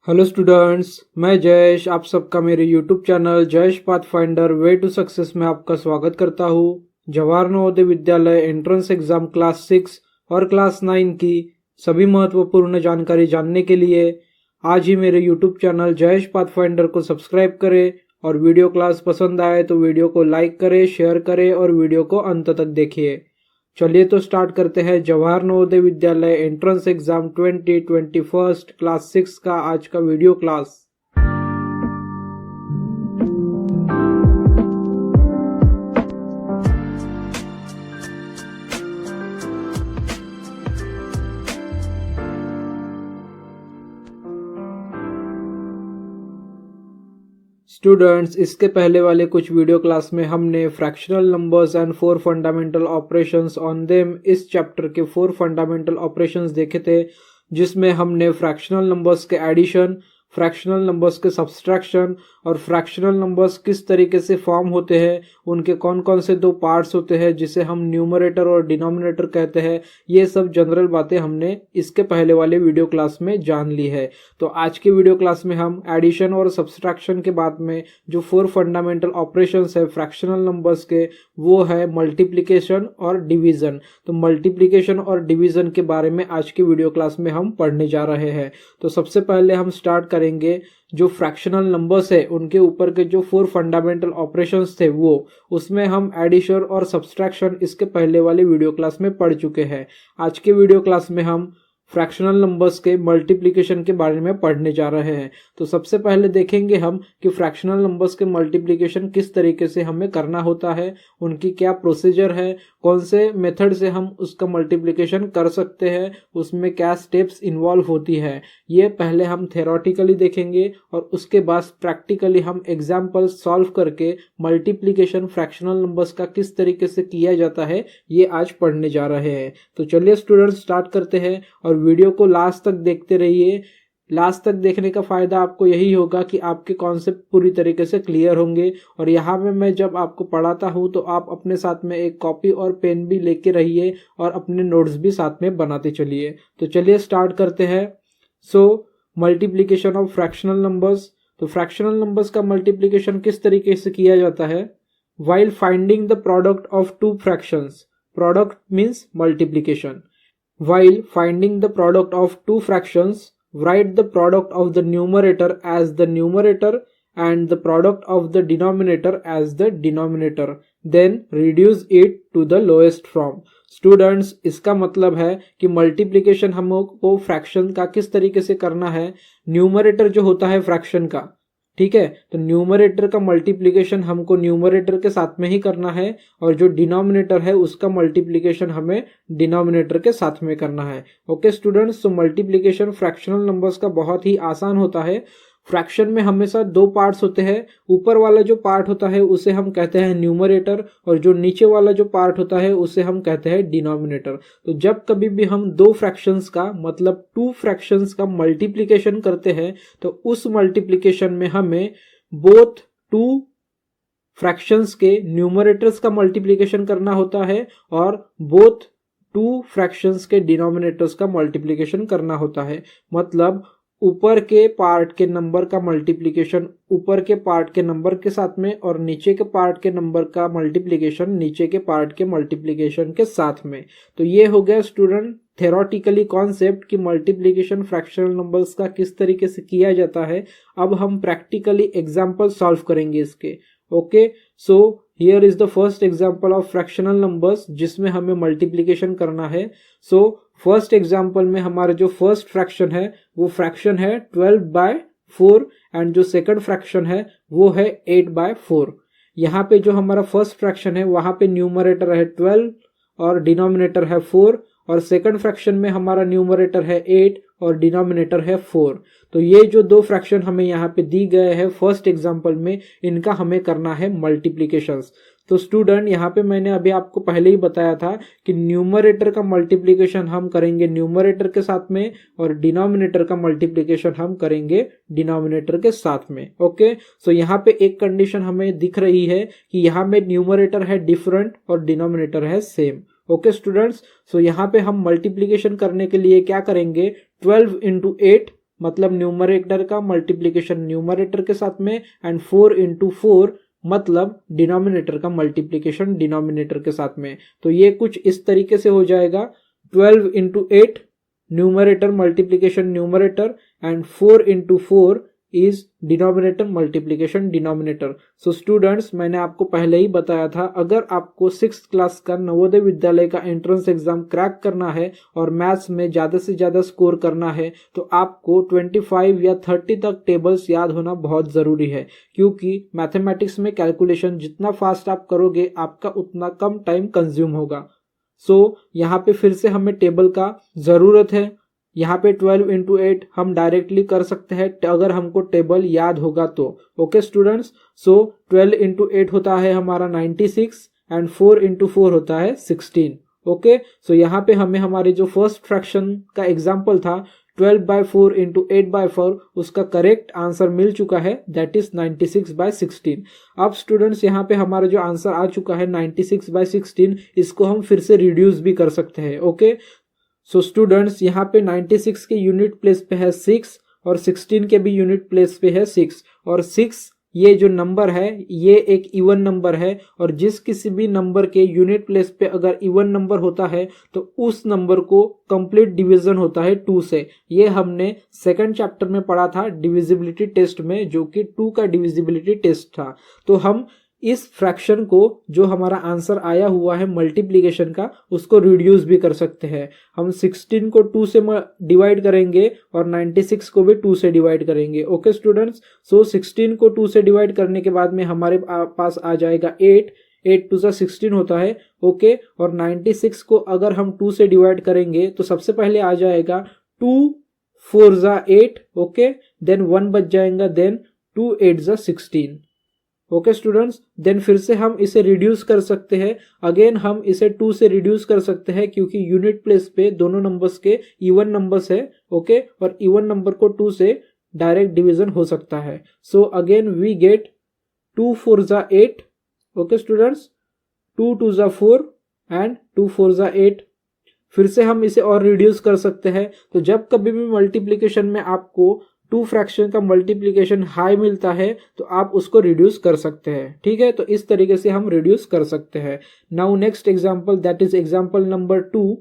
Hello students, मैं जयेश आप सबका मेरे YouTube channel Jayesh pathfinder way to success में आपका स्वागत करता हूँ। Jawahar Navodaya Vidyalaya entrance exam class 6 और क्लास 9 की सभी महत्वपूर्ण जानकारी जानने के लिए आज ही मेरे यूट्यूब चैनल जयेश पाथफाइंडर को सब्सक्राइब करें और वीडियो क्लास पसंद आए तो वीडियो को लाइक करें, शेयर करें और वीडियो को अंत तक देखिए। चलिए तो स्टार्ट करते हैं Jawahar Navodaya Vidyalaya entrance exam 2021 class 6 का आज का वीडियो क्लास। स्टूडेंट्स, इसके पहले वाले कुछ वीडियो क्लास में हमने fractional numbers and 4 fundamental operations on them इस चैप्टर के 4 फंडामेंटल ऑपरेशंस देखे थे, जिसमें हमने फ्रैक्शनल नंबर्स के एडिशन, फ्रैक्शनल नंबर्स के सब्सट्रैक्शन और फ्रैक्शनल नंबर्स किस तरीके से फॉर्म होते हैं, उनके कौन कौन से दो पार्ट्स होते हैं जिसे हम न्यूमरेटर और डिनोमिनेटर कहते हैं, ये सब जनरल बातें हमने इसके पहले वाले वीडियो क्लास में जान ली है। तो आज के वीडियो क्लास में हम एडिशन और सब्सट्रैक्शन के बाद में जो 4 फंडामेंटल ऑपरेशंस है फ्रैक्शनल नंबर्स के, वो है मल्टीप्लिकेशन और डिवीजन। तो मल्टीप्लिकेशन और डिवीजन के बारे में आज के वीडियो क्लास में हम पढ़ने जा रहे हैं। तो सबसे पहले हम स्टार्ट करेंगे जो फ्रैक्शनल नंबर्स है उनके ऊपर के जो 4 फंडामेंटल ऑपरेशंस थे वो, उसमें हम एडिशन और सब्सट्रैक्शन इसके पहले वाले वीडियो क्लास में पढ़ चुके हैं। आज के वीडियो क्लास में हम फ्रैक्शनल नंबर्स के मल्टीप्लिकेशन के बारे में पढ़ने जा रहे हैं। तो सबसे पहले देखेंगे हम कि फ्रैक्शनल नंबर्स के मल्टीप्लिकेशन किस तरीके से हमें करना होता है, उनकी क्या प्रोसीजर है, कौन से मेथड से हम उसका मल्टीप्लिकेशन कर सकते हैं, उसमें क्या स्टेप्स इन्वॉल्व होती है, ये पहले हम थ्योरेटिकली देखेंगे और उसके बाद प्रैक्टिकली हम एग्जाम्पल सॉल्व करके मल्टीप्लिकेशन फ्रैक्शनल नंबर्स का किस तरीके से किया जाता है ये आज पढ़ने जा रहे हैं। तो चलिए स्टूडेंट्स स्टार्ट करते हैं और वीडियो को लास्ट तक देखते रहिए। लास्ट तक देखने का फायदा आपको यही होगा कि आपके कॉन्सेप्ट पूरी तरीके से क्लियर होंगे। और यहाँ में मैं जब आपको पढ़ाता हूँ तो आप अपने साथ में एक कॉपी और पेन भी लेके रहिए और अपने नोट्स भी साथ में बनाते चलिए। तो चलिए स्टार्ट करते हैं। Multiplication of fractional numbers. तो फ्रैक्शनल नंबर्स का मल्टीप्लिकेशन किस तरीके से किया जाता है? While finding the product of two fractions. Product means multiplication. While finding the product of two fractions, write the product of the numerator as the numerator and the product of the denominator as the denominator. Then reduce it to the lowest form. Students, इसका मतलब है कि multiplication हमको fraction का किस तरीके से करना है। न्यूमरेटर जो होता है फ्रैक्शन का, ठीक है, तो न्यूमरेटर का मल्टीप्लिकेशन हमको न्यूमरेटर के साथ में ही करना है और जो डिनोमिनेटर है उसका मल्टीप्लिकेशन हमें डिनोमिनेटर के साथ में करना है। ओके स्टूडेंट्स, तो मल्टीप्लिकेशन फ्रैक्शनल नंबर्स का बहुत ही आसान होता है। फ्रैक्शन में हमेशा दो पार्ट्स होते हैं। ऊपर वाला जो पार्ट होता है उसे हम कहते हैं न्यूमरेटर और जो नीचे वाला जो पार्ट होता है उसे हम कहते हैं डिनोमिनेटर। तो जब कभी भी हम दो फ्रैक्शंस का मतलब टू फ्रैक्शंस का मल्टीप्लिकेशन करते हैं तो उस मल्टीप्लिकेशन में हमें बोथ टू फ्रैक्शंस के न्यूमरेटर्स का मल्टीप्लिकेशन करना होता है और बोथ टू फ्रैक्शंस के डिनोमिनेटर्स का मल्टीप्लिकेशन करना होता है। मतलब ऊपर के पार्ट के नंबर का मल्टीप्लिकेशन ऊपर के पार्ट के नंबर के साथ में और नीचे के पार्ट के नंबर का मल्टीप्लिकेशन नीचे के पार्ट के मल्टीप्लिकेशन के साथ में। तो ये हो गया स्टूडेंट थ्योरेटिकली कॉन्सेप्ट कि मल्टीप्लिकेशन फ्रैक्शनल नंबर्स का किस तरीके से किया जाता है। अब हम प्रैक्टिकली एग्जाम्पल सॉल्व करेंगे इसके। Okay, so here is the first example of fractional numbers जिसमें हमें मल्टीप्लिकेशन करना है। सो फर्स्ट एग्जाम्पल में हमारा जो फर्स्ट फ्रैक्शन है वो फ्रैक्शन है 12/4 एंड जो सेकंड फ्रैक्शन है वो है 8/4। यहाँ पे जो हमारा फर्स्ट फ्रैक्शन है वहां पे न्यूमरेटर है 12 और डिनोमिनेटर है 4 और सेकंड फ्रैक्शन में हमारा न्यूमरेटर है 8 और डिनोमिनेटर है 4। तो ये जो दो फ्रैक्शन हमें यहाँ पे दी गए हैं फर्स्ट एग्जाम्पल में, इनका हमें करना है मल्टीप्लिकेशंस। तो स्टूडेंट, यहाँ पे मैंने अभी आपको पहले ही बताया था कि न्यूमरेटर का मल्टीप्लिकेशन हम करेंगे न्यूमरेटर के साथ में और डिनोमिनेटर का मल्टीप्लिकेशन हम करेंगे डिनोमिनेटर के साथ में। ओके, सो यहाँ पे एक कंडीशन हमें दिख रही है कि यहाँ में न्यूमरेटर है डिफरेंट और डिनोमिनेटर है सेम। ओके स्टूडेंट्स, सो यहाँ पे हम मल्टीप्लिकेशन करने के लिए क्या करेंगे, 12 इंटू 8 मतलब न्यूमरेटर का मल्टीप्लिकेशन न्यूमरेटर के साथ में, एंड 4 इंटू 4 मतलब डिनोमिनेटर का मल्टीप्लिकेशन डिनोमिनेटर के साथ में। तो ये कुछ इस तरीके से हो जाएगा, 12 into 8 numerator multiplication numerator, and 4 into 4 is denominator multiplication denominator. So students, मैंने आपको पहले ही बताया था, अगर आपको 6th क्लास का नवोदय विद्यालय का एंट्रेंस एग्जाम क्रैक करना है और मैथ्स में ज्यादा से ज्यादा स्कोर करना है तो आपको 25 या 30 तक टेबल्स याद होना बहुत जरूरी है, क्योंकि मैथमेटिक्स में कैलकुलेशन जितना फास्ट आप करोगे आपका उतना कम टाइम कंज्यूम होगा। सो यहाँ पे फिर से हमें टेबल का जरूरत है। यहाँ पे 12 इंटू 8 हम डायरेक्टली कर सकते हैं अगर हमको टेबल याद होगा तो। ओके स्टूडेंट्स, सो 12 इंटू 8 होता है हमारा 96 एंड 4 इंटू 4 होता है 16। ओके, सो यहाँ पे हमें हमारे जो फर्स्ट फ्रैक्शन का एग्जाम्पल था 12/4 इंटू 8/4 उसका करेक्ट आंसर मिल चुका है, दैट इज 96/16। अब स्टूडेंट्स यहाँ पे हमारा जो आंसर आ चुका है 96/16, इसको हम फिर से रिड्यूस भी कर सकते हैं। ओके, सो स्टूडेंट्स यहाँ पे 96 के यूनिट प्लेस पे है 6 और 16 के भी यूनिट प्लेस पे है 6, और 6 ये जो नंबर है ये एक इवन नंबर है, और जिस किसी भी नंबर के यूनिट प्लेस पे अगर इवन नंबर होता है तो उस नंबर को कंप्लीट डिवीजन होता है 2 से। ये हमने सेकंड चैप्टर में पढ़ा था डिविजिबिलिटी टेस्ट में, जो कि 2 का डिविजिबिलिटी टेस्ट था। तो हम इस फ्रैक्शन को जो हमारा आंसर आया हुआ है मल्टीप्लिकेशन का उसको रिड्यूस भी कर सकते हैं। हम 16 को 2 से डिवाइड करेंगे और 96 को भी 2 से डिवाइड करेंगे। ओके स्टूडेंट्स, सो 16 को 2 से डिवाइड करने के बाद में हमारे पास आ जाएगा 8, 8 2 16 होता है। ओके, और 96 को अगर हम 2 से डिवाइड करेंगे तो सबसे पहले आ जाएगा 2 4 8। ओके, देन 1 बच जाएगा, देन 2 8 16। ओके स्टूडेंट्स, देन फिर से हम इसे रिड्यूस कर सकते हैं। अगेन हम इसे 2 से रिड्यूस कर सकते हैं क्योंकि यूनिट प्लेस पे दोनों नंबर्स के इवन नंबर्स है। ओके, और इवन नंबर को 2 से डायरेक्ट डिवीजन हो सकता है। So again we get 2 4 8। Okay students, 2 2 4 and 2 4 8। फिर से हम इसे और रिड्यूस कर सकते हैं। तो जब कभी भी मल्टीप्लिकेशन में आपको 2 फ्रैक्शन का मल्टीप्लिकेशन हाई मिलता है तो आप उसको रिड्यूस कर सकते हैं। ठीक है, तो इस तरीके से हम रिड्यूस कर सकते हैं। Now next example, that is example number 2।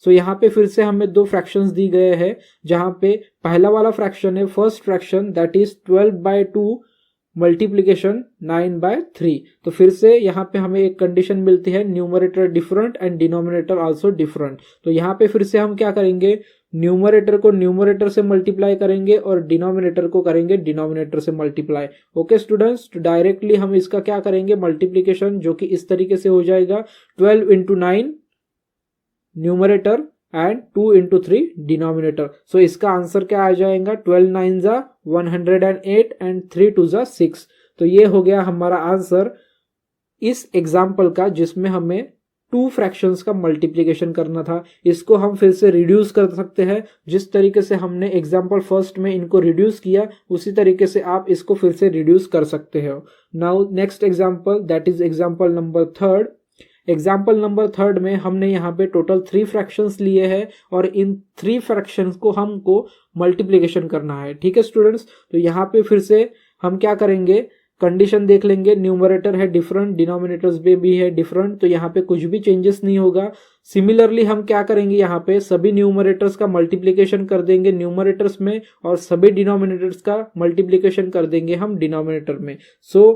सो यहाँ पे फिर से हमें 2 फ्रैक्शंस दी गए हैं, जहां पे पहला वाला फ्रैक्शन है first fraction, that is 12/2 multiplication 9/3। तो फिर से यहाँ पे हमें एक कंडीशन मिलती है, numerator different and denominator also different. तो यहाँ पे फिर से हम क्या करेंगे, न्यूमरेटर को न्यूमरेटर से मल्टीप्लाई करेंगे और डिनोमिनेटर को करेंगे डिनोमिनेटर से मल्टीप्लाई। ओके स्टूडेंट्स, तो डायरेक्टली हम इसका क्या करेंगे मल्टीप्लिकेशन, जो कि इस तरीके से हो जाएगा 12 into 9 numerator and 2 into 3 denominator. So इसका आंसर क्या आ जाएगा, 12 9 108 एंड 3 2 6। तो ये हो गया हमारा आंसर इस एग्जाम्पल का, जिसमें हमें 2 फ्रैक्शंस का मल्टीप्लिकेशन करना था। इसको हम फिर से रिड्यूस कर सकते हैं, जिस तरीके से हमने एग्जाम्पल फर्स्ट में इनको रिड्यूस किया उसी तरीके से आप इसको फिर से रिड्यूस कर सकते हो। Now next example, that is example number 3। Example number 3 में हमने यहाँ पे टोटल 3 फ्रैक्शंस लिए हैं और इन 3 फ्रैक्शंस को हमको मल्टीप्लिकेशन करना है। ठीक है स्टूडेंट्स, तो यहाँ पे फिर से हम क्या करेंगे, कंडीशन देख लेंगे, न्यूमरेटर है डिफरेंट, डिनोमिनेटर्स में भी है डिफरेंट, तो यहाँ पे कुछ भी चेंजेस नहीं होगा। सिमिलरली हम क्या करेंगे, यहाँ पे सभी न्यूमरेटर्स का मल्टीप्लिकेशन कर देंगे न्यूमरेटर्स में और सभी डिनोमिनेटर्स का मल्टीप्लिकेशन कर देंगे हम डिनोमिनेटर में। सो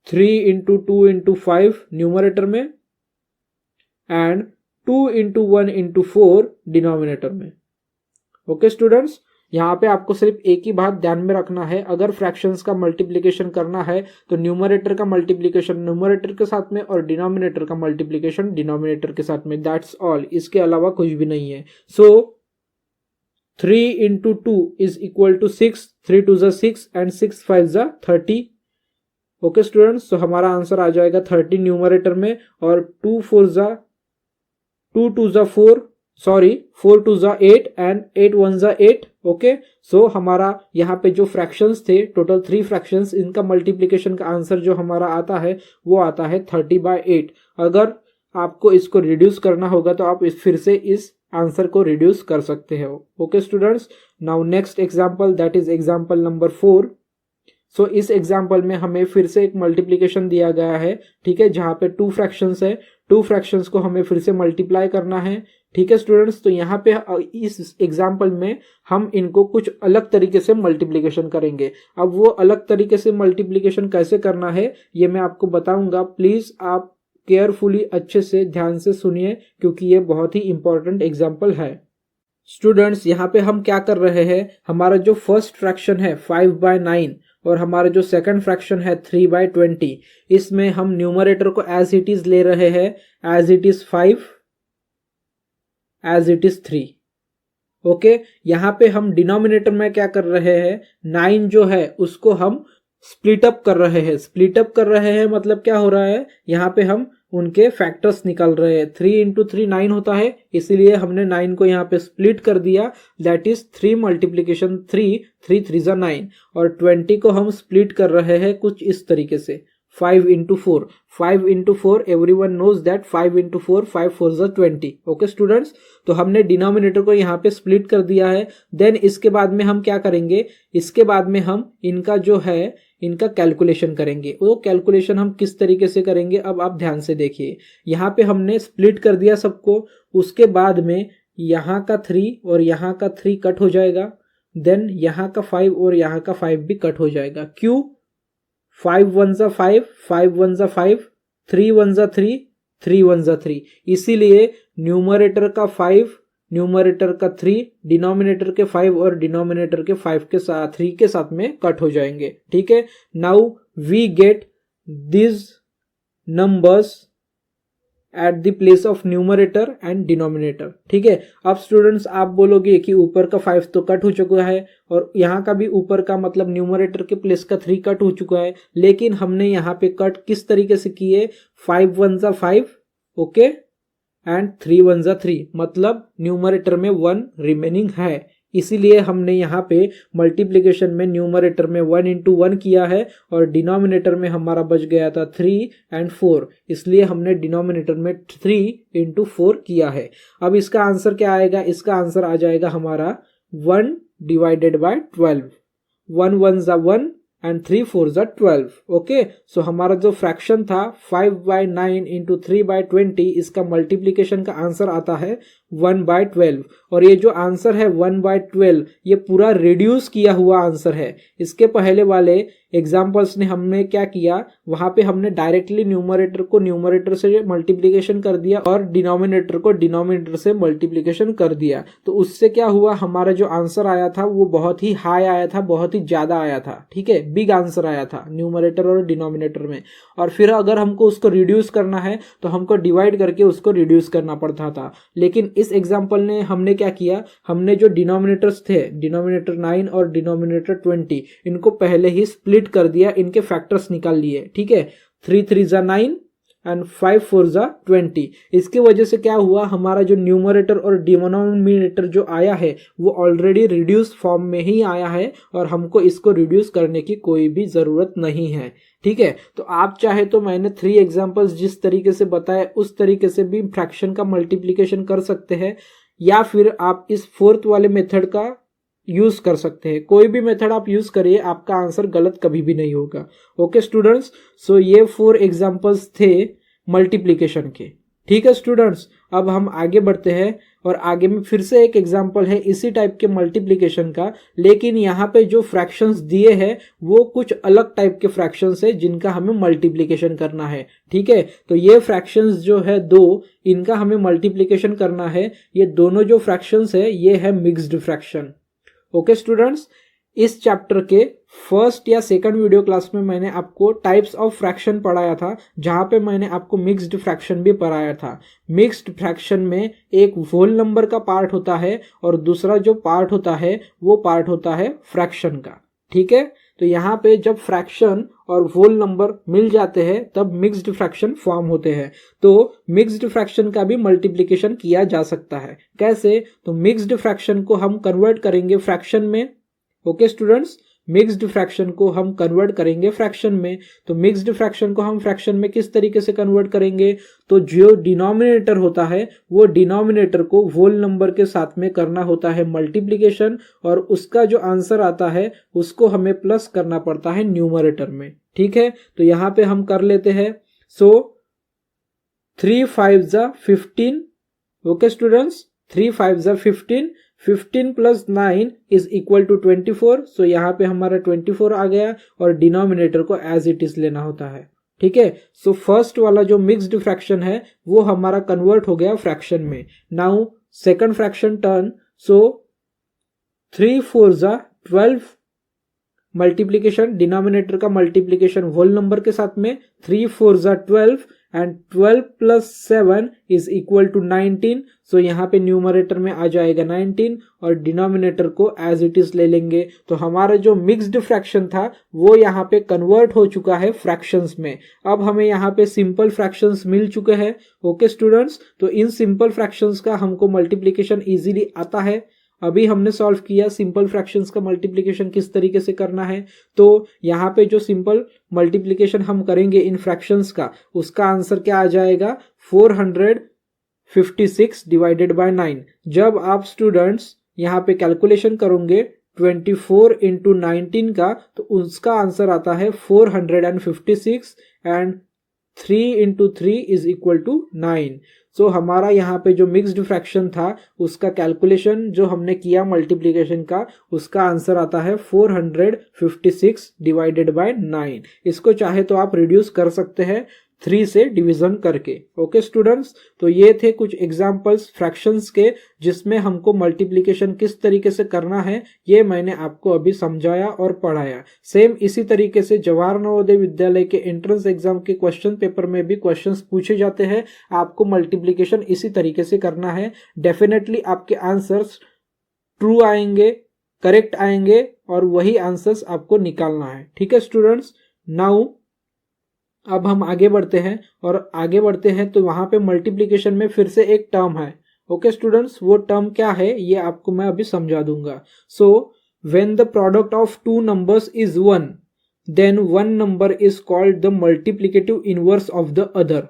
3 इंटू 2 इंटू 5 न्यूमरेटर में एंड 2 इंटू 1 इंटू 4 डिनोमिनेटर में। ओके स्टूडेंट्स, यहाँ पे आपको सिर्फ एक ही बात ध्यान में रखना है, अगर फ्रैक्शंस का मल्टीप्लिकेशन करना है तो न्यूमरेटर का मल्टीप्लिकेशन न्यूमरेटर के साथ में और डिनोमिनेटर का मल्टीप्लिकेशन डिनोमिनेटर के साथ में, दैट्स ऑल, इसके अलावा कुछ भी नहीं है। So 3 into 2 is equal to 6, 3 2 6 and 6 5 30। Okay students, तो हमारा आंसर आ जाएगा 30 न्यूमरेटर में और 2 2 4 4 2 8 एंड 8 1 8। ओके, सो हमारा यहाँ पे जो फ्रैक्शंस थे टोटल 3 फ्रैक्शंस, इनका मल्टीप्लिकेशन का आंसर जो हमारा आता है वो आता है 30/8। अगर आपको इसको रिड्यूस करना होगा तो आप फिर से इस आंसर को रिड्यूस कर सकते हो। Okay students, now next example, that is example number 4। सो इस एग्जांपल में हमें फिर से एक मल्टीप्लिकेशन दिया गया है, ठीक है, जहां पे 2 फ्रैक्शंस है, 2 फ्रैक्शंस को हमें फिर से मल्टीप्लाई करना है, ठीक है स्टूडेंट्स। तो यहाँ पे इस एग्जांपल में हम इनको कुछ अलग तरीके से मल्टीप्लिकेशन करेंगे। अब वो अलग तरीके से मल्टीप्लिकेशन कैसे करना है ये मैं आपको बताऊंगा। प्लीज आप केयरफुली अच्छे से ध्यान से सुनिए, क्योंकि ये बहुत ही इंपॉर्टेंट एग्जाम्पल है। स्टूडेंट्स, यहाँ पे हम क्या कर रहे हैं, हमारा जो फर्स्ट फ्रैक्शन है 5/9 और हमारा जो सेकंड फ्रैक्शन है 3/20, इसमें हम न्यूमरेटर को एज इट इज ले रहे हैं, as it is 5, as it is 3। Okay, यहाँ पे हम डिनोमिनेटर में क्या कर रहे हैं, 9 जो है उसको हम स्प्लिट अप कर रहे हैं। स्प्लिट अप कर रहे हैं मतलब क्या हो रहा है, यहाँ पे हम उनके फैक्टर्स निकाल रहे हैं। 3 इंटू 3 9 होता है, इसीलिए हमने 9 को यहाँ पे स्प्लिट कर दिया, दैट इज 3 मल्टीप्लीकेशन 3, 3 3 जा 9। और 20 को हम स्प्लिट कर रहे हैं कुछ इस तरीके से, 5 into 4, 5 into 4, everyone knows that 5 into 4, 5 4 जा 20। ओके स्टूडेंट्स, तो हमने डिनोमिनेटर को यहाँ पे स्प्लिट कर दिया है। देन इसके बाद में हम क्या करेंगे, इसके बाद में हम इनका जो है इनका कैलकुलेशन करेंगे। वो कैलकुलेशन हम किस तरीके से करेंगे, अब आप ध्यान से देखिए। यहाँ पे हमने स्प्लिट कर दिया सबको, उसके बाद में यहाँ का 3 और यहाँ का 3 कट हो जाएगा, देन यहाँ का 5 और यहाँ का 5 भी कट हो जाएगा। क्यों, 5 1 जा 5, 5 1 जा 5, 3 1 जा 3, 3 1 जा 3, इसीलिए न्यूमरेटर का 5, न्यूमरेटर का 3, डिनोमिनेटर के 5 और डिनोमिनेटर के 5 के साथ 3 के साथ में कट हो जाएंगे। ठीक है, now we get this numbers at the place of numerator and denominator. ठीक है, अब स्टूडेंट्स आप बोलोगे कि ऊपर का 5 तो कट हो चुका है और यहाँ का भी ऊपर का मतलब न्यूमरेटर के प्लेस का 3 कट हो चुका है, लेकिन हमने यहाँ पे कट किस तरीके से किए, 5 1 जा 5, ओके, एंड 3 1 जा 3, मतलब न्यूमरेटर में 1 रिमेनिंग है, इसीलिए हमने यहाँ पे मल्टीप्लिकेशन में न्यूमरेटर में 1 इंटू 1 किया है और डिनोमिनेटर में हमारा बच गया था 3 एंड 4, इसलिए हमने डिनोमिनेटर में 3 इंटू 4 किया है। अब इसका आंसर क्या आएगा, इसका आंसर आ जाएगा हमारा 1 डिवाइडेड बाय 12, 1 1 जा 1 एंड 3 4 जा 12। ओके, सो हमारा जो फ्रैक्शन था 5/9 इंटू 3/20, इसका मल्टीप्लिकेशन का आंसर आता है 1/12। और ये जो आंसर है 1/12 ये पूरा रिड्यूस किया हुआ आंसर है। इसके पहले वाले एग्जाम्पल्स ने हमने क्या किया, वहां पे हमने डायरेक्टली न्यूमरेटर को न्यूमरेटर से मल्टीप्लिकेशन कर दिया और डिनोमिनेटर को डिनोमिनेटर से मल्टीप्लिकेशन कर दिया, तो उससे क्या हुआ, हमारा जो आंसर आया था वो बहुत ही हाई आया था, बहुत ही ज्यादा आया था। ठीक है, बिग आंसर आया था न्यूमरेटर और डिनोमिनेटर में। और फिर अगर हमको उसको रिड्यूस करना है तो हमको डिवाइड करके उसको रिड्यूस करना पड़ता था, लेकिन इस एग्जाम्पल ने हमने क्या किया, हमने जो डिनोमिनेटर्स थे, डिनोमिनेटर 9 और डिनोमिनेटर 20, इनको पहले ही स्प्लिट कर दिया, इनके फैक्टर्स निकाल लिए। ठीक है, 3 3 जा 9 एंड 5 4 जा 20। इसके वजह से क्या हुआ, हमारा जो न्यूमरेटर और डिनोमिनेटर जो आया है वो ऑलरेडी रिड्यूस फॉर्म में ही आया है और हमको इसको रिड्यूस करने की कोई भी जरूरत नहीं है। ठीक है, तो आप चाहे तो मैंने 3 एग्जांपल्स जिस तरीके से बताए उस तरीके से भी फ्रैक्शन का मल्टीप्लिकेशन कर सकते हैं, या फिर आप इस 4th वाले मेथड का यूज कर सकते हैं। कोई भी मेथड आप यूज करिए, आपका आंसर गलत कभी भी नहीं होगा। ओके स्टूडेंट्स, सो ये 4 एग्जांपल्स थे मल्टीप्लिकेशन के। ठीक है स्टूडेंट्स, अब हम आगे बढ़ते हैं और आगे में फिर से एक एग्जांपल है इसी टाइप के मल्टीप्लिकेशन का, लेकिन यहाँ पे जो फ्रैक्शंस दिए हैं वो कुछ अलग टाइप के फ्रैक्शंस है जिनका हमें मल्टीप्लिकेशन करना है। ठीक है, तो ये फ्रैक्शंस जो है 2, इनका हमें मल्टीप्लिकेशन करना है। ये दोनों जो फ्रैक्शंस है ये है मिक्स्ड फ्रैक्शन। ओके स्टूडेंट्स, इस चैप्टर के फर्स्ट या सेकंड वीडियो क्लास में मैंने आपको टाइप्स ऑफ फ्रैक्शन पढ़ाया था, जहां पे मैंने आपको मिक्स्ड फ्रैक्शन भी पढ़ाया था। मिक्स्ड फ्रैक्शन में एक होल नंबर का पार्ट होता है और दूसरा जो पार्ट होता है वो पार्ट होता है फ्रैक्शन का। ठीक है, तो यहाँ पे जब फ्रैक्शन और होल नंबर मिल जाते हैं तब मिक्स्ड फ्रैक्शन फॉर्म होते हैं। तो मिक्स्ड फ्रैक्शन का भी मल्टीप्लिकेशन किया जा सकता है। कैसे, तो मिक्स्ड फ्रैक्शन को हम कन्वर्ट करेंगे फ्रैक्शन में। ओके स्टूडेंट्स, मिक्स्ड फ्रैक्शन को हम कन्वर्ट करेंगे फ्रैक्शन में। तो मिक्स्ड फ्रैक्शन को हम फ्रैक्शन में किस तरीके से कन्वर्ट करेंगे, तो जो डिनोमिनेटर होता है वो डिनोमिनेटर को होल नंबर के साथ में करना होता है मल्टीप्लिकेशन, और उसका जो आंसर आता है उसको हमें प्लस करना पड़ता है न्यूमरेटर में। ठीक है, तो यहाँ पे हम कर लेते हैं। सो 3 5 जा 15। ओके स्टूडेंट्स, 3 5 जा 15, 15 प्लस 9 इज इक्वल टू 24। सो यहाँ पे हमारा 24 आ गया और डिनोमिनेटर को एज इट इज लेना होता है। ठीक है, सो फर्स्ट वाला जो मिक्स्ड फ्रैक्शन है वो हमारा कन्वर्ट हो गया फ्रैक्शन में। Now second fraction turn. So 3 4 जा 12, मल्टीप्लीकेशन डिनोमिनेटर का मल्टीप्लीकेशन होल नंबर के साथ में, 3 4 जा 12 and 12 plus 7 is equal to 19। So यहाँ पे न्यूमरेटर में आ जाएगा 19 और डिनोमिनेटर को एज इट इज ले लेंगे। तो हमारा जो मिक्स्ड फ्रैक्शन था वो यहाँ पे कन्वर्ट हो चुका है फ्रैक्शंस में। अब हमें यहाँ पे सिंपल फ्रैक्शंस मिल चुके हैं। ओके स्टूडेंट्स, तो इन सिंपल फ्रैक्शंस का हमको मल्टीप्लीकेशन इजीली आता है। अभी हमने सॉल्व किया सिंपल फ्रैक्शंस का मल्टीप्लिकेशन किस तरीके से करना है। तो यहाँ पे जो सिंपल मल्टीप्लिकेशन हम करेंगे इन फ्रैक्शंस का, उसका आंसर क्या आ जाएगा, 456 डिवाइडेड बाय 9। जब आप स्टूडेंट्स यहाँ पे कैलकुलेशन करोगे 24 इंटू 19 का, तो उसका आंसर आता है 456 and 3 into 3 is equal to 9। So हमारा यहाँ पे जो मिक्स्ड फ्रैक्शन था उसका कैलकुलेशन जो हमने किया मल्टीप्लिकेशन का, उसका आंसर आता है 456 डिवाइडेड बाय 9। इसको चाहे तो आप रिड्यूस कर सकते हैं 3 से डिवीजन करके। ओके स्टूडेंट्स, तो ये थे कुछ एग्जांपल्स फ्रैक्शंस के जिसमें हमको मल्टीप्लिकेशन किस तरीके से करना है ये मैंने आपको अभी समझाया और पढ़ाया। सेम इसी तरीके से जवाहर नवोदय विद्यालय के एंट्रेंस एग्जाम के क्वेश्चन पेपर में भी क्वेश्चंस पूछे जाते हैं। आपको मल्टीप्लिकेशन इसी तरीके से करना है। डेफिनेटली आपके आंसर्स ट्रू आएंगे, करेक्ट आएंगे और वही आंसर्स आपको निकालना है। ठीक है स्टूडेंट्स, नाउ अब हम आगे बढ़ते हैं और आगे बढ़ते हैं तो वहां पे मल्टीप्लिकेशन में फिर से एक टर्म है। ओके स्टूडेंट्स, वो टर्म क्या है ये आपको मैं अभी समझा दूंगा। So when the product of two numbers is 1 then one number is called the multiplicative inverse of the other.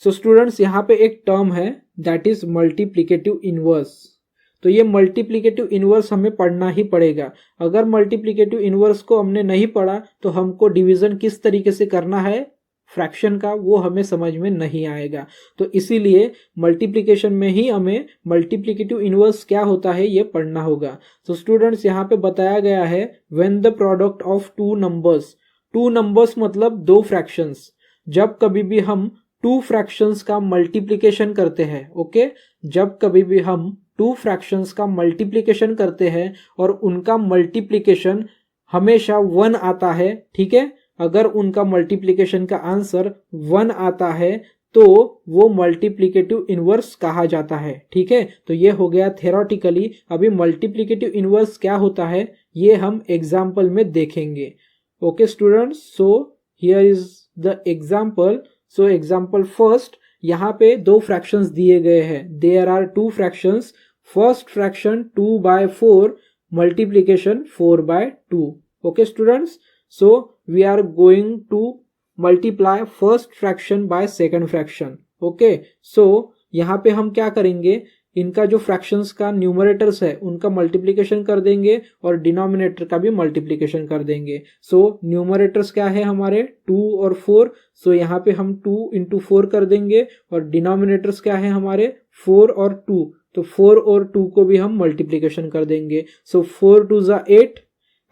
So students यहाँ पे एक टर्म है दैट इज मल्टीप्लिकेटिव इनवर्स। तो ये मल्टीप्लिकेटिव इनवर्स हमें पढ़ना ही पड़ेगा। अगर मल्टीप्लिकेटिव इनवर्स को हमने नहीं पढ़ा तो हमको डिवीजन किस तरीके से करना है फ्रैक्शन का वो हमें समझ में नहीं आएगा। तो इसीलिए मल्टीप्लिकेशन में ही हमें मल्टीप्लिकेटिव इनवर्स क्या होता है ये पढ़ना होगा। तो स्टूडेंट्स यहाँ पे बताया गया है when the product of two numbers मतलब दो फ्रैक्शंस, जब कभी भी हम टू फ्रैक्शंस का मल्टीप्लिकेशन करते हैं, ओके, जब कभी भी हम टू फ्रैक्शंस का मल्टीप्लिकेशन करते हैं और उनका मल्टीप्लिकेशन हमेशा 1 आता है, ठीक है, अगर उनका मल्टीप्लिकेशन का आंसर 1 आता है तो वो मल्टीप्लिकेटिव इनवर्स कहा जाता है। ठीक है, तो ये हो गया थ्योरेटिकली। अभी मल्टीप्लिकेटिव इनवर्स क्या होता है ये हम एग्जाम्पल में देखेंगे। Okay students, so here is the example. So example first, यहाँ पे दो फ्रैक्शंस दिए गए हैं। There are two fractions. First fraction 2/4 multiplication 4/2। Okay students, so we are going to multiply first fraction by second fraction. Okay, so यहाँ पे हम क्या करेंगे, इनका जो फ्रैक्शंस का न्यूमरेटर्स है उनका मल्टीप्लिकेशन कर देंगे और डिनोमिनेटर का भी मल्टीप्लिकेशन कर देंगे। सो न्यूमरेटर्स क्या है हमारे 2 और 4। सो यहाँ पे हम 2 इंटू 4 कर देंगे और डिनोमिनेटर्स क्या है हमारे 4 और 2। तो 4 और 2 को भी हम मल्टीप्लिकेशन कर देंगे। सो 4 2 जा 8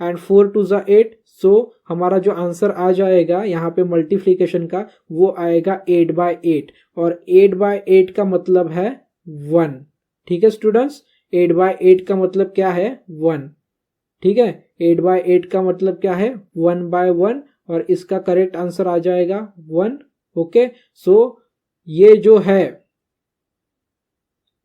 एंड 4 2 जा 8। सो हमारा जो आंसर आ जाएगा यहाँ पे मल्टीप्लिकेशन का वो आएगा 8/8 और 8/8 का मतलब है 1। ठीक है स्टूडेंट्स, 8/8 का मतलब क्या है 1। ठीक है, 8/8 का मतलब क्या है 1/1 और इसका करेक्ट आंसर आ जाएगा 1। ओके, सो ये जो है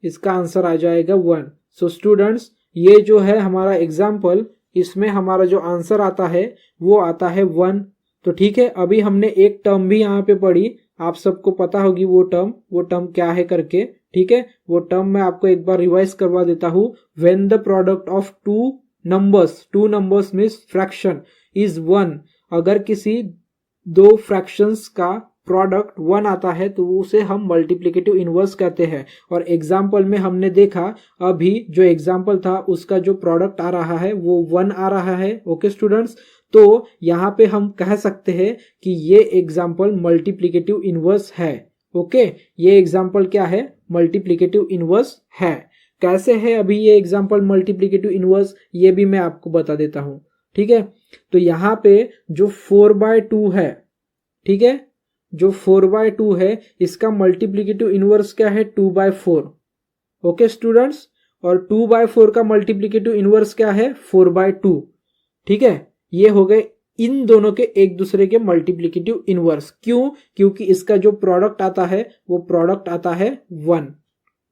इसका आंसर आ जाएगा 1। सो स्टूडेंट्स, ये जो है हमारा एग्जाम्पल, इसमें हमारा जो आंसर आता है वो आता है 1। तो ठीक है, अभी हमने एक टर्म भी यहाँ पे पढ़ी, आप सबको पता होगी वो टर्म क्या है करके। ठीक है, वो टर्म मैं आपको एक बार रिवाइज करवा देता हूँ। When the product of two numbers, two numbers means fraction is one, अगर किसी दो फ्रैक्शंस का प्रोडक्ट वन आता है तो उसे हम मल्टीप्लिकेटिव इनवर्स कहते हैं। और एग्जाम्पल में हमने देखा, अभी जो एग्जाम्पल था उसका जो प्रोडक्ट आ रहा है वो वन आ रहा है। ओके स्टूडेंट्स, तो यहाँ पे हम कह सकते हैं कि ये एग्जाम्पल मल्टीप्लिकेटिव इनवर्स है। ओके, ये एग्जाम्पल क्या है? मल्टीप्लिकेटिव इनवर्स है। कैसे है अभी ये एग्जाम्पल मल्टीप्लिकेटिव इनवर्स, ये भी मैं आपको बता देता हूं। ठीक है, तो यहाँ पे जो 4/2 है, ठीक है, जो 4/2 है इसका मल्टीप्लिकेटिव इनवर्स क्या है? 2/4। ओके स्टूडेंट्स, और 2/4 का मल्टीप्लिकेटिव इनवर्स क्या है? 4/2। ठीक है, ये हो गए इन दोनों के एक दूसरे के मल्टीप्लिकेटिव इनवर्स। क्यों? क्योंकि इसका जो प्रोडक्ट आता है वो प्रोडक्ट आता है 1।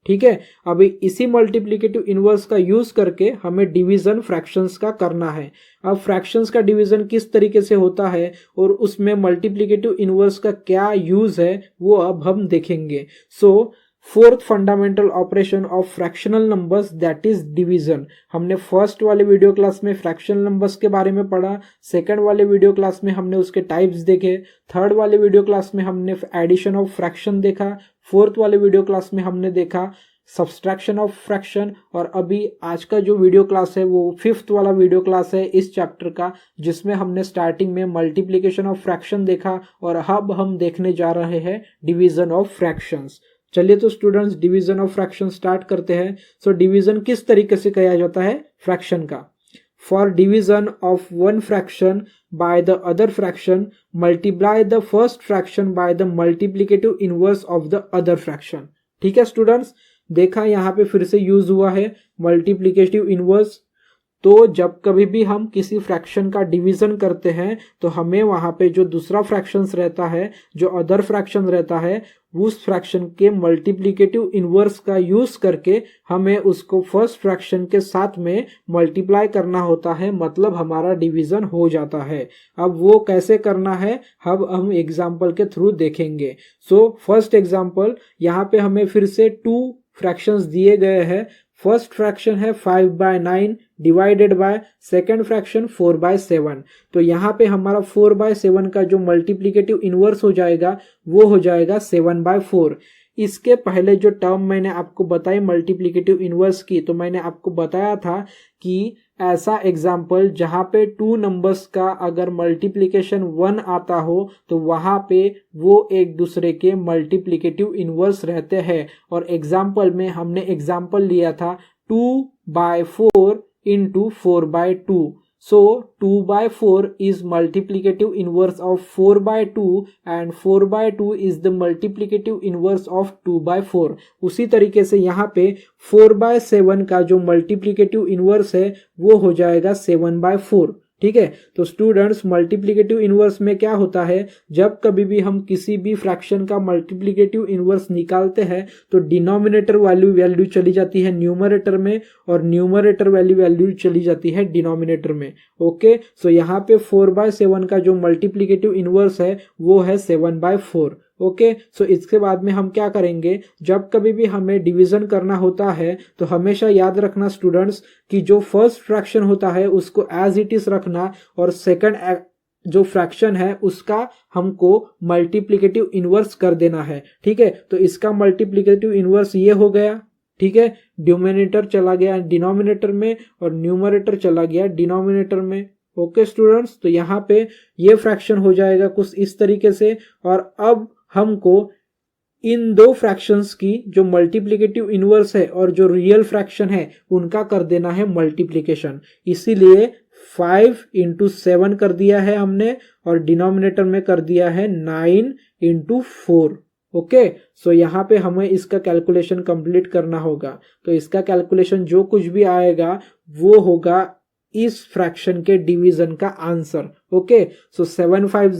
ठीक है, अभी इसी मल्टीप्लिकेटिव इनवर्स का यूज करके हमें डिवीजन फ्रैक्शंस का करना है। अब फ्रैक्शंस का डिवीजन किस तरीके से होता है और उसमें मल्टीप्लिकेटिव इनवर्स का क्या यूज है वो अब हम देखेंगे। So fourth fundamental operation of fractional numbers that is division. हमने फर्स्ट वाले वीडियो क्लास में फ्रैक्शनल नंबर्स के बारे में पढ़ा, सेकंड वाले वीडियो क्लास में हमने उसके टाइप्स देखे, थर्ड वाले वीडियो क्लास में हमने एडिशन ऑफ फ्रैक्शन देखा, फोर्थ वाले वीडियो क्लास में हमने देखा सब्सट्रैक्शन ऑफ फ्रैक्शन, और अभी आज का जो वीडियो क्लास है वो फिफ्थ वाला वीडियो क्लास है इस चैप्टर का, जिसमें हमने स्टार्टिंग में मल्टीप्लिकेशन ऑफ फ्रैक्शन देखा और अब हम देखने जा रहे हैं डिवीजन ऑफ फ्रैक्शंस। चलिए तो students division of fraction start करते हैं। सो डिवीजन किस तरीके से किया जाता है फ्रैक्शन का? For division of one fraction by the other fraction multiply the first fraction by the multiplicative inverse of the other fraction. ठीक है स्टूडेंट्स, देखा यहाँ पे फिर से यूज हुआ है मल्टीप्लिकेटिव इनवर्स। तो जब कभी भी हम किसी फ्रैक्शन का डिवीजन करते हैं तो हमें वहां पे जो दूसरा फ्रैक्शंस रहता है, जो अदर फ्रैक्शन रहता है, उस फ्रैक्शन के मल्टीप्लिकेटिव इनवर्स का यूज करके हमें उसको फर्स्ट फ्रैक्शन के साथ में मल्टीप्लाई करना होता है, मतलब हमारा डिवीजन हो जाता है। अब वो कैसे करना है अब हम एग्जाम्पल के थ्रू देखेंगे। सो फर्स्ट एग्जाम्पल, यहाँ पे हमें फिर से 2 फ्रैक्शंस दिए गए हैं। फर्स्ट फ्रैक्शन है 5/9 डिवाइडेड बाय सेकेंड फ्रैक्शन 4/7। तो यहाँ पे हमारा 4/7 का जो मल्टीप्लिकेटिव इनवर्स हो जाएगा वो हो जाएगा 7/4। इसके पहले जो टर्म मैंने आपको बताई मल्टीप्लिकेटिव इनवर्स की, तो मैंने आपको बताया था कि ऐसा एग्जाम्पल जहाँ पे 2 नंबर्स का अगर मल्टीप्लिकेशन 1 आता हो तो वहाँ पे वो एक दूसरे के मल्टीप्लिकेटिव इनवर्स रहते हैं। और एग्जाम्पल में हमने एग्जाम्पल लिया था 2/4 into 4/2. So 2/4 is multiplicative inverse of 4/2 and 4/2 is the multiplicative inverse of 2/4. उसी तरीके से यहाँ पे 4/7 का जो multiplicative inverse है वो हो जाएगा 7/4। ठीक है, तो स्टूडेंट्स मल्टीप्लिकेटिव इनवर्स में क्या होता है, जब कभी भी हम किसी भी फ्रैक्शन का मल्टीप्लिकेटिव इनवर्स निकालते हैं तो डिनोमिनेटर वैल्यू चली जाती है न्यूमरेटर में और न्यूमरेटर वैल्यू चली जाती है डिनोमिनेटर में। ओके, सो यहाँ पे 4/7 का जो मल्टीप्लिकेटिव इनवर्स है वो है 7/4। ओके, सो इसके बाद में हम क्या करेंगे, जब कभी भी हमें डिवीजन करना होता है तो हमेशा याद रखना स्टूडेंट्स कि जो फर्स्ट फ्रैक्शन होता है उसको एज इट इज रखना और सेकंड जो फ्रैक्शन है उसका हमको मल्टीप्लिकेटिव इनवर्स कर देना है। ठीक है, तो इसका मल्टीप्लिकेटिव इनवर्स ये हो गया। ठीक है, डिनोमिनेटर चला गया डिनोमिनेटर में और न्यूमरेटर चला गया डिनोमिनेटर में। ओके स्टूडेंट्स, तो यहाँ पे ये फ्रैक्शन हो जाएगा कुछ इस तरीके से। और अब हमको इन दो फ्रैक्शंस की जो मल्टीप्लिकेटिव इनवर्स है और जो रियल फ्रैक्शन है उनका कर देना है मल्टीप्लिकेशन। इसीलिए 5 into 7 कर दिया है हमने और डिनोमिनेटर में कर दिया है 9 into 4। ओके, सो यहाँ पे हमें इसका कैलकुलेशन कंप्लीट करना होगा। तो इसका कैलकुलेशन जो कुछ भी आएगा वो होगा इस फ्रैक्शन के डिवीजन का आंसर। ओके, सो 7 5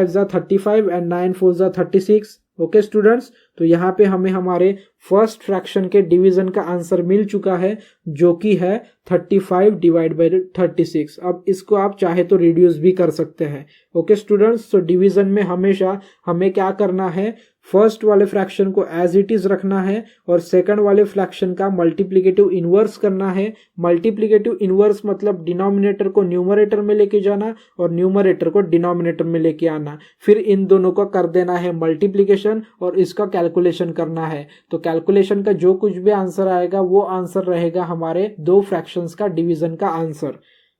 जा 35 एंड 9 4 जा 36। ओके स्टूडेंट्स, तो यहाँ पे हमें हमारे फर्स्ट फ्रैक्शन के डिवीजन का आंसर मिल चुका है जो कि है 35 डिवाइड बाय 36। अब इसको आप चाहे तो रिड्यूस भी कर सकते हैं। ओके स्टूडेंट्स, तो डिवीजन में हमेशा हमें क्या करना है, फर्स्ट वाले फ्रैक्शन को एज इट इज रखना है और सेकंड वाले फ्रैक्शन का मल्टीप्लिकेटिव इनवर्स करना है। मल्टीप्लिकेटिव इनवर्स मतलब डिनोमिनेटर को न्यूमरेटर में लेके जाना और न्यूमरेटर को डिनोमिनेटर में लेके आना, फिर इन दोनों को कर देना है मल्टीप्लिकेशन और इसका कैलकुलेशन करना है। तो कैलकुलेशन का जो कुछ भी आंसर आएगा वो आंसर रहेगा हमारे दो फ्रैक्शंस का डिवीजन का आंसर।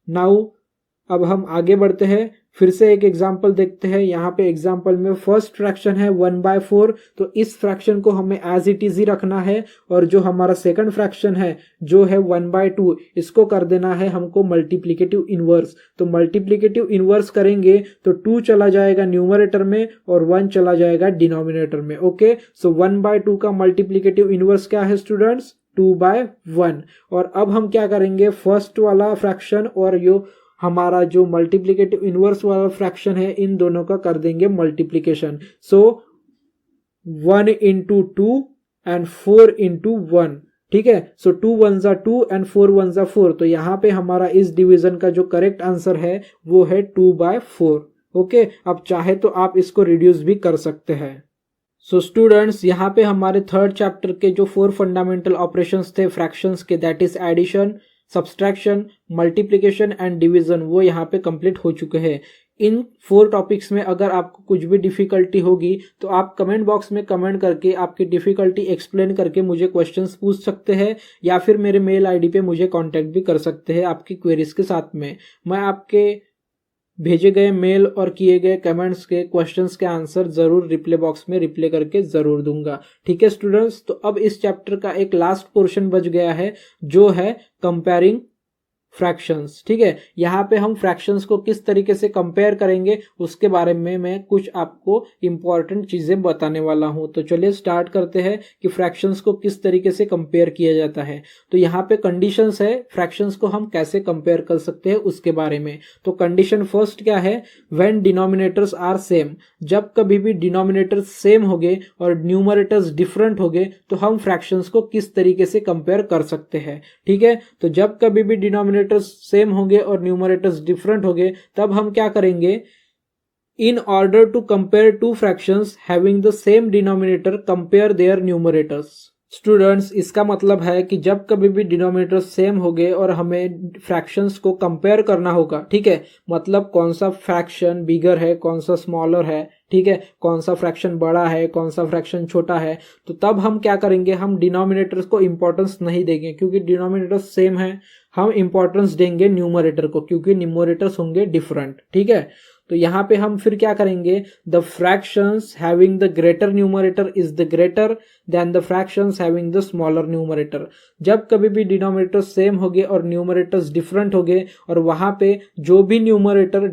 नाउ अब हम आगे बढ़ते हैं, फिर से एक एग्जांपल देखते हैं। यहाँ पे एग्जांपल में फर्स्ट फ्रैक्शन है 1/4, तो इस फ्रैक्शन को हमें एज इट इज ही रखना है और जो हमारा सेकंड फ्रैक्शन है जो है 1/2, इसको कर देना है हमको मल्टीप्लिकेटिव इनवर्स। तो मल्टीप्लिकेटिव इनवर्स करेंगे तो 2 चला जाएगा न्यूमरेटर में और 1 चला जाएगा डिनोमिनेटर में। ओके, सो 1/2 का मल्टीप्लिकेटिव इनवर्स क्या है स्टूडेंट्स? 2/1। और अब हम क्या करेंगे, फर्स्ट वाला फ्रैक्शन और हमारा जो मल्टीप्लिकेटिव इनवर्स वाला फ्रैक्शन है इन दोनों का कर देंगे multiplication. So 1 into 2 and 4 into 1, ठीक है। सो 2 1s are 2 and 4 1s are 4। तो यहाँ पे हमारा इस डिवीजन का जो करेक्ट आंसर है वो है 2/4। ओके, अब चाहे तो आप इसको रिड्यूस भी कर सकते हैं। सो स्टूडेंट्स, यहाँ पे हमारे थर्ड चैप्टर के जो 4 फंडामेंटल ऑपरेशंस थे फ्रैक्शंस के, that is addition, subtraction, multiplication and division, वो यहाँ पे कंप्लीट हो चुके हैं। इन 4 टॉपिक्स में अगर आपको कुछ भी डिफिकल्टी होगी तो आप कमेंट बॉक्स में कमेंट करके आपकी डिफिकल्टी एक्सप्लेन करके मुझे क्वेश्चंस पूछ सकते हैं या फिर मेरे मेल आईडी पे मुझे कांटेक्ट भी कर सकते हैं आपकी क्वेरीज के साथ में। मैं आपके भेजे गए मेल और किए गए कमेंट्स के क्वेश्चंस के आंसर जरूर रिप्लाई बॉक्स में रिप्लाई करके जरूर दूंगा। ठीक है स्टूडेंट्स, तो अब इस चैप्टर का एक लास्ट पोर्शन बच गया है जो है कंपेयरिंग फ्रैक्शंस। ठीक है, यहाँ पे हम फ्रैक्शंस को किस तरीके से कंपेयर करेंगे उसके बारे में मैं कुछ आपको इंपॉर्टेंट चीजें बताने वाला हूं। तो चलिए स्टार्ट करते हैं कि फ्रैक्शंस को किस तरीके से कंपेयर किया जाता है। तो यहाँ पे कंडीशंस है फ्रैक्शंस को हम कैसे कंपेयर कर सकते हैं उसके बारे में। तो कंडीशन फर्स्ट क्या है, व्हेन डिनोमिनेटर्स आर सेम, जब कभी भी डिनोमिनेटर्स सेम हो गए और न्यूमरेटर्स डिफरेंट हो गए तो हम फ्रैक्शंस को किस तरीके से कंपेयर कर सकते हैं। ठीक है, तो जब कभी भी डिनोमिनेटर्स सेम होंगे और न्यूमरेटर्स डिफरेंट होंगे तब हम क्या करेंगे, in order to compare two fractions having the same denominator compare their numerators. Students, इसका मतलब है कि जब कभी भी डिनोमिनेटर सेम हो गए और हमें फ्रैक्शंस को कंपेयर करना होगा, ठीक है, मतलब कौन सा फ्रैक्शन बिगर है कौन सा स्मॉलर है, ठीक है, कौन सा फ्रैक्शन बड़ा है कौन सा फ्रैक्शन छोटा है, तो तब हम क्या करेंगे, हम डिनोमिनेटर्स को इंपॉर्टेंस नहीं देंगे क्योंकि डिनोमिनेटर्स सेम है, हम इंपॉर्टेंस देंगे न्यूमरेटर को क्योंकि न्यूमरेटर्स होंगे डिफरेंट। ठीक है, तो यहाँ पे हम फिर क्या करेंगे, the fractions having the greater numerator is the greater than the fractions having the smaller numerator. जब कभी भी डिनोमिनेटर सेम हो गए और न्यूमरेटर्स डिफरेंट हो गए और वहां पे जो भी न्यूमरेटर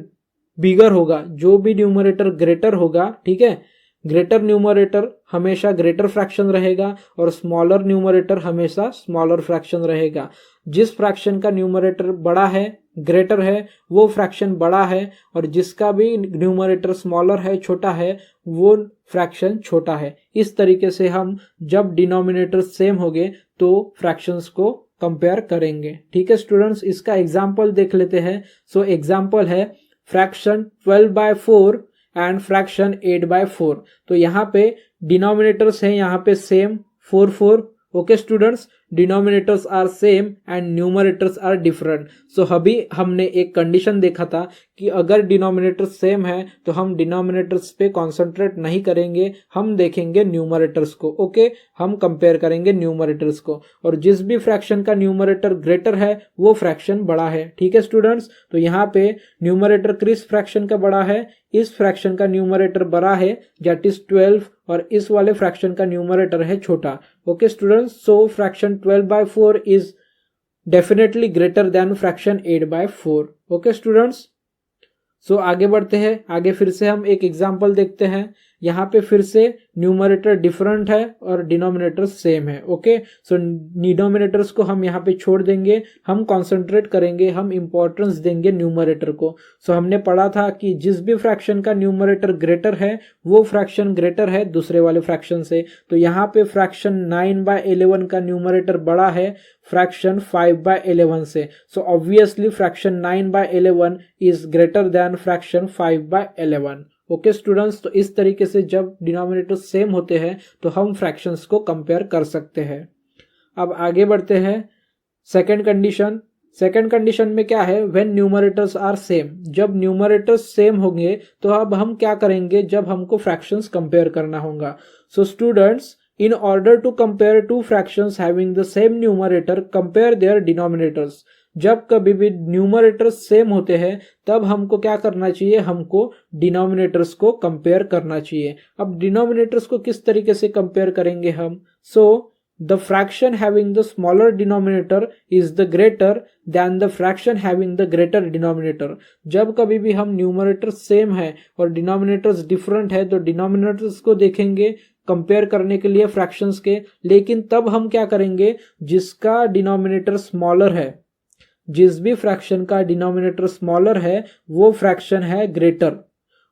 बिगर होगा, जो भी न्यूमरेटर ग्रेटर होगा, ठीक है, ग्रेटर न्यूमरेटर हमेशा ग्रेटर फ्रैक्शन रहेगा और स्मॉलर न्यूमरेटर हमेशा स्मॉलर फ्रैक्शन रहेगा। जिस फ्रैक्शन का न्यूमरेटर बड़ा है ग्रेटर है वो फ्रैक्शन बड़ा है और जिसका भी न्यूमरेटर स्मॉलर है छोटा है वो फ्रैक्शन छोटा है। इस तरीके से हम जब डिनोमिनेटर सेम होंगे तो फ्रैक्शंस को कंपेयर करेंगे। ठीक है स्टूडेंट्स, इसका एग्जांपल देख लेते हैं। सो एग्जांपल है फ्रैक्शन 12/4 एंड फ्रैक्शन 8/4। तो यहाँ पे डिनोमिनेटर्स हैं यहाँ पे same 4 4। Okay students, denominators are same and numerators are different. So अभी हमने एक कंडीशन देखा था कि अगर डिनोमिनेटर्स सेम है तो हम डिनोमिनेटर्स पे कॉन्सेंट्रेट नहीं करेंगे, हम देखेंगे न्यूमरेटर्स को। ओके, हम कंपेयर करेंगे न्यूमरेटर्स को और जिस भी फ्रैक्शन का न्यूमरेटर ग्रेटर है वो फ्रैक्शन बड़ा है। ठीक है स्टूडेंट्स, तो यहाँ पे न्यूमरेटर किस फ्रैक्शन का बड़ा है, इस फ्रैक्शन का न्यूमरेटर बड़ा है दैट इज 12 और इस वाले फ्रैक्शन का न्यूमरेटर है छोटा। Okay students, so fraction 12/4 is definitely greater than fraction 8/4। Okay students, so आगे बढ़ते हैं। आगे फिर से हम एक एग्जांपल देखते हैं। यहाँ पे फिर से न्यूमरेटर डिफरेंट है और डिनोमिनेटर सेम है। ओके, सो डिनोमिनेटर्स को हम यहाँ पे छोड़ देंगे, हम कंसंट्रेट करेंगे, हम इंपॉर्टेंस देंगे न्यूमरेटर को। सो हमने पढ़ा था कि जिस भी फ्रैक्शन का न्यूमरेटर ग्रेटर है वो फ्रैक्शन ग्रेटर है दूसरे वाले फ्रैक्शन से। तो यहाँ पे फ्रैक्शन 9/11 का न्यूमरेटर बड़ा है फ्रैक्शन 5/11 से। So obviously fraction 9/11 is greater than fraction 5/11। Okay students, तो इस तरीके से जब डिनोमिनेटर सेम होते हैं तो हम फ्रैक्शंस को कंपेयर कर सकते हैं। अब आगे बढ़ते हैं। सेकेंड कंडीशन में क्या है, व्हेन न्यूमरेटर्स आर सेम, जब न्यूमरेटर्स सेम होंगे तो अब हम क्या करेंगे, जब हमको फ्रैक्शंस कंपेयर करना होगा। So students, in order to compare two fractions having the same numerator, compare their denominators। जब कभी भी न्यूमरेटर्स सेम होते हैं तब हमको क्या करना चाहिए, हमको डिनोमिनेटर्स को कंपेयर करना चाहिए। अब डिनोमिनेटर्स को किस तरीके से कंपेयर करेंगे हम, सो the fraction having the smaller denominator is the greater than the fraction having the greater denominator। जब कभी भी हम न्यूमरेटर सेम है और डिनोमिनेटर्स डिफरेंट है तो डिनोमिनेटर्स को देखेंगे कंपेयर करने के लिए फ्रैक्शंस के, लेकिन तब हम क्या करेंगे, जिसका डिनोमिनेटर स्मॉलर है, जिस भी फ्रैक्शन का डिनोमिनेटर स्मॉलर है वो फ्रैक्शन है ग्रेटर,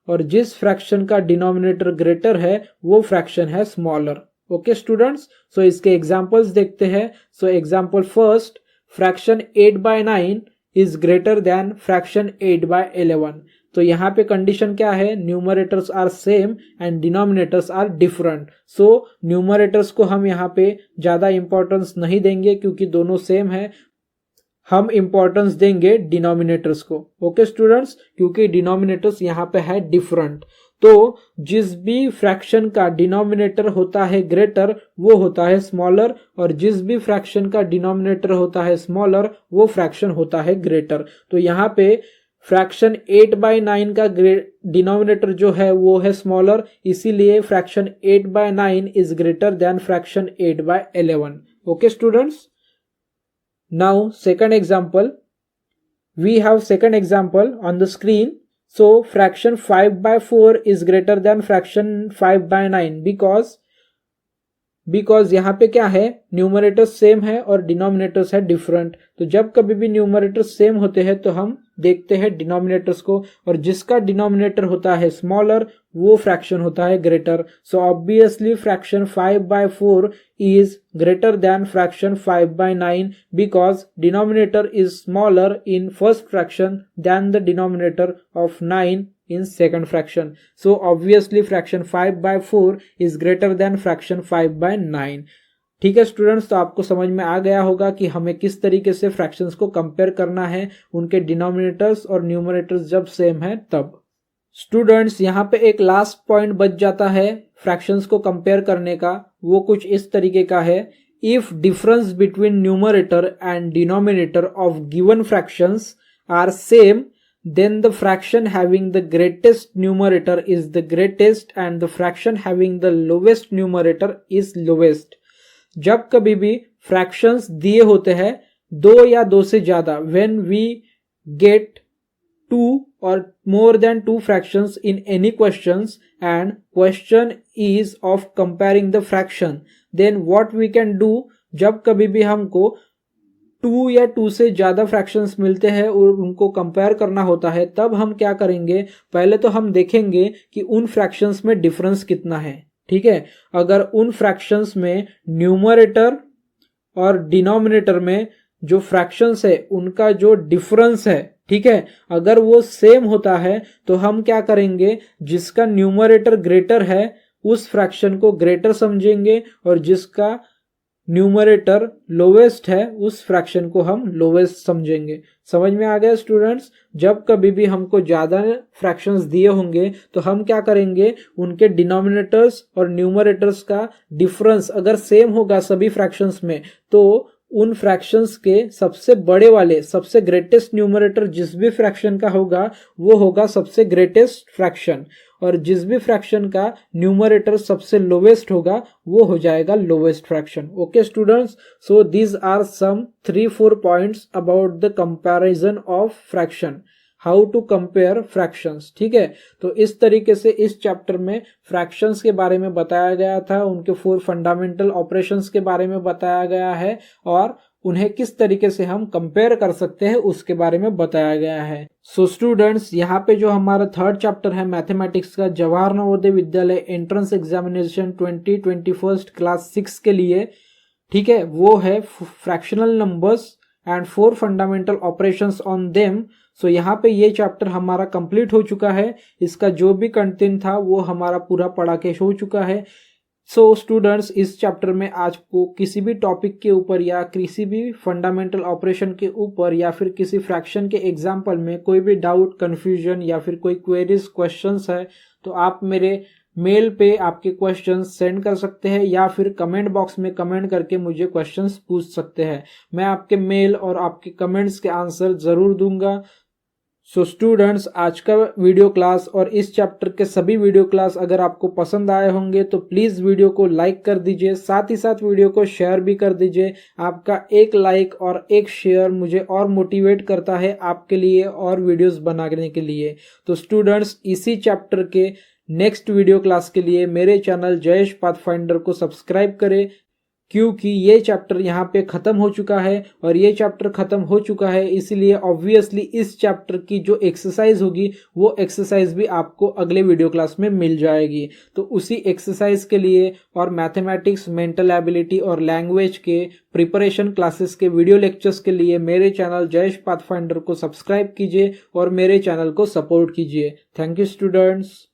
और जिस फ्रैक्शन का डिनोमिनेटर ग्रेटर है वो फ्रैक्शन है स्मॉलर। ओके स्टूडेंट्स, सो इसके एग्जांपल्स देखते हैं। So example first, fraction 8/9 is greater than fraction 8/11। तो यहाँ पे कंडीशन क्या है, numerators are same and denominators are different. So numerators को हम यहाँ पे ज्यादा इंपॉर्टेंस नहीं देंगे क्योंकि दोनों सेम है, हम इंपॉर्टेंस देंगे डिनोमिनेटर्स को। ओके स्टूडेंट्स, क्योंकि डिनोमिनेटर्स यहाँ पे है डिफरेंट। तो जिस भी फ्रैक्शन का डिनोमिनेटर होता है ग्रेटर वो होता है स्मॉलर, और जिस भी फ्रैक्शन का डिनोमिनेटर होता है स्मॉलर वो फ्रैक्शन होता है ग्रेटर। तो यहाँ पे फ्रैक्शन 8/9 का डिनोमिनेटर जो है वो है स्मॉलर, इसीलिए fraction 8/9 is greater than fraction 8/11। Okay students, now second example, we have second example on the screen. So fraction 5/4 is greater than fraction 5/9 because यहाँ पे क्या है, न्यूमरेटर सेम है और डिनोमिनेटर्स है डिफरेंट। तो जब कभी भी न्यूमरेटर्स सेम होते हैं तो हम देखते हैं डिनोमिनेटर्स को, और जिसका डिनोमिनेटर होता है स्मॉलर वो फ्रैक्शन होता है greater. So obviously fraction 5/4 is greater than fraction 5/9 because denominator is smaller in first fraction than the denominator of 9 in second fraction। So obviously fraction 5/4 is greater than fraction 5/9। ठीक है students, तो आपको समझ में आ गया होगा कि हमें किस तरीके से फ्रैक्शंस को कंपेयर करना है, उनके डिनोमिनेटर्स और न्यूमरेटर्स जब सेम है तब। स्टूडेंट्स, यहाँ पे एक लास्ट पॉइंट बच जाता है फ्रैक्शंस को कंपेयर करने का, वो कुछ इस तरीके का है, if difference between numerator and denominator of given fractions are same then the fraction having the greatest numerator is the greatest and the fraction having the lowest numerator is lowest। जब कभी भी फ्रैक्शंस दिए होते हैं दो या दो से ज्यादा, when we get two or more than two fractions in any questions and question is of comparing the fraction, then what we can do, जब कभी भी हमको 2 या 2 से ज्यादा फ्रैक्शंस मिलते हैं और उनको कंपेयर करना होता है, तब हम क्या करेंगे, पहले तो हम देखेंगे कि उन फ्रैक्शंस में डिफरेंस कितना है। ठीक है, अगर उन फ्रैक्शंस में न्यूमरेटर और डिनोमिनेटर में जो फ्रैक्शंस है उनका जो डिफरेंस है, ठीक है, अगर वो सेम होता है तो हम क्या करेंगे, जिसका न्यूमरेटर ग्रेटर है उस फ्रैक्शन को ग्रेटर समझेंगे और जिसका न्यूमरेटर लोवेस्ट है उस फ्रैक्शन को हम लोवेस्ट समझेंगे। समझ में आ गया स्टूडेंट्स? जब कभी भी हमको ज्यादा फ्रैक्शंस दिए होंगे तो हम क्या करेंगे, उनके डिनोमिनेटर्स और न्यूमरेटर्स का डिफरेंस अगर सेम होगा सभी फ्रैक्शंस में, तो उन फ्रैक्शंस के सबसे बड़े वाले, सबसे ग्रेटेस्ट न्यूमरेटर जिस भी फ्रैक्शन का होगा वो होगा सबसे ग्रेटेस्ट फ्रैक्शन, और जिस भी फ्रैक्शन का न्यूमरेटर सबसे लोवेस्ट होगा वो हो जाएगा lowest fraction. Okay students, so these are some 3-4 points about the comparison of fraction, how to compare fractions. ठीक है, तो इस तरीके से इस चैप्टर में फ्रैक्शंस के बारे में बताया गया था, उनके 4 फंडामेंटल ऑपरेशंस के बारे में बताया गया है और उन्हें किस तरीके से हम कंपेयर कर सकते हैं उसके बारे में बताया गया है। सो स्टूडेंट्स, यहाँ पे जो हमारा 3rd चैप्टर है मैथमेटिक्स का, Jawahar Navodaya Vidyalaya entrance examination 2021 class 6 के लिए, ठीक है, वो है fractional numbers and 4 fundamental operations on them. So यहाँ पे ये चैप्टर हमारा कंप्लीट हो चुका है। इसका जो भी कंटेंट था वो हमारा पूरा पढ़ा के हो चुका है। सो स्टूडेंट्स, इस चैप्टर में आपको किसी भी टॉपिक के ऊपर या किसी भी फंडामेंटल ऑपरेशन के ऊपर या फिर किसी फ्रैक्शन के एग्जाम्पल में कोई भी डाउट, कन्फ्यूजन या फिर कोई क्वेरीज, क्वेश्चंस है तो आप मेरे मेल पे आपके क्वेश्चंस सेंड कर सकते हैं या फिर कमेंट बॉक्स में कमेंट करके मुझे क्वेश्चंस पूछ सकते हैं। मैं आपके मेल और आपके कमेंट्स के आंसर ज़रूर दूंगा। सो स्टूडेंट्स, आज का वीडियो क्लास और इस चैप्टर के सभी वीडियो क्लास अगर आपको पसंद आए होंगे तो प्लीज़ वीडियो को लाइक कर दीजिए, साथ ही साथ वीडियो को शेयर भी कर दीजिए। आपका एक लाइक और एक शेयर मुझे और मोटिवेट करता है आपके लिए और वीडियोस बनाने के लिए। तो स्टूडेंट्स, इसी चैप्टर के नेक्स्ट वीडियो क्लास के लिए मेरे चैनल जयेश पाथफाइंडर को सब्सक्राइब करें, क्योंकि ये चैप्टर यहाँ पे ख़त्म हो चुका है और ये चैप्टर ख़त्म हो चुका है इसलिए ऑब्वियसली इस चैप्टर की जो एक्सरसाइज होगी वो एक्सरसाइज भी आपको अगले वीडियो क्लास में मिल जाएगी। तो उसी एक्सरसाइज के लिए और मैथमेटिक्स, मेंटल एबिलिटी और लैंग्वेज के प्रिपरेशन क्लासेस के वीडियो लेक्चर्स के लिए मेरे चैनल जयेश पाथफाइंडर को सब्सक्राइब कीजिए और मेरे चैनल को सपोर्ट कीजिए। Thank you students.